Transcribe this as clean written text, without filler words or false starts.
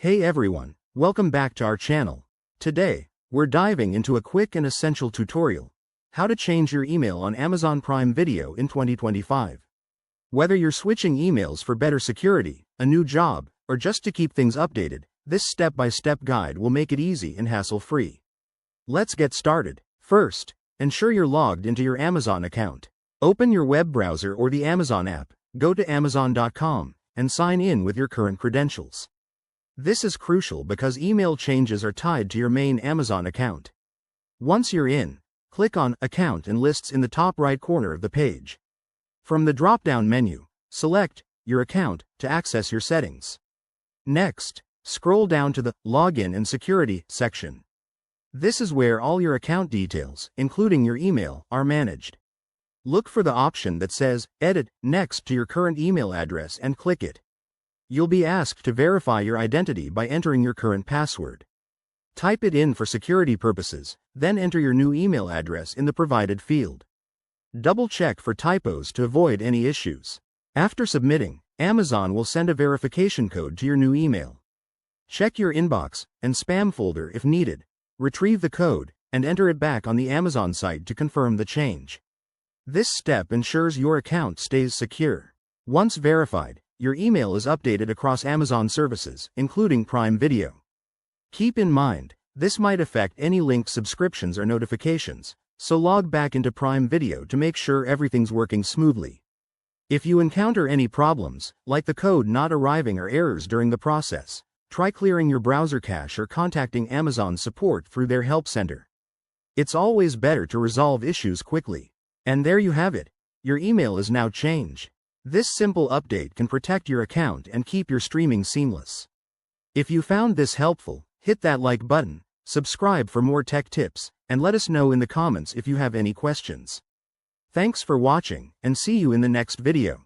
Hey everyone, welcome back to our channel. Today, we're diving into a quick and essential tutorial: how to change your email on Amazon Prime Video in 2025. Whether you're switching emails for better security, a new job, or just to keep things updated, this step-by-step guide will make it easy and hassle-free. Let's get started. First, ensure you're logged into your Amazon account. Open your web browser or the Amazon app, go to Amazon.com, and sign in with your current credentials. This is crucial because email changes are tied to your main Amazon account. Once you're in, click on Account and Lists in the top right corner of the page. From the drop-down menu, select Your Account to access your settings. Next, scroll down to the Login and Security section. This is where all your account details, including your email, are managed. Look for the option that says Edit next to your current email address and click it. You'll be asked to verify your identity by entering your current password. Type it in for security purposes, then enter your new email address in the provided field. Double-check for typos to avoid any issues. After submitting, Amazon will send a verification code to your new email. Check your inbox and spam folder if needed. Retrieve the code and enter it back on the Amazon site to confirm the change. This step ensures your account stays secure. Once verified, your email is updated across Amazon services, including Prime Video. Keep in mind, this might affect any linked subscriptions or notifications, so log back into Prime Video to make sure everything's working smoothly. If you encounter any problems, like the code not arriving or errors during the process, try clearing your browser cache or contacting Amazon support through their help center. It's always better to resolve issues quickly. And there you have it. Your email is now changed. This simple update can protect your account and keep your streaming seamless. If you found this helpful, hit that like button, subscribe for more tech tips, and let us know in the comments if you have any questions. Thanks for watching, and see you in the next video.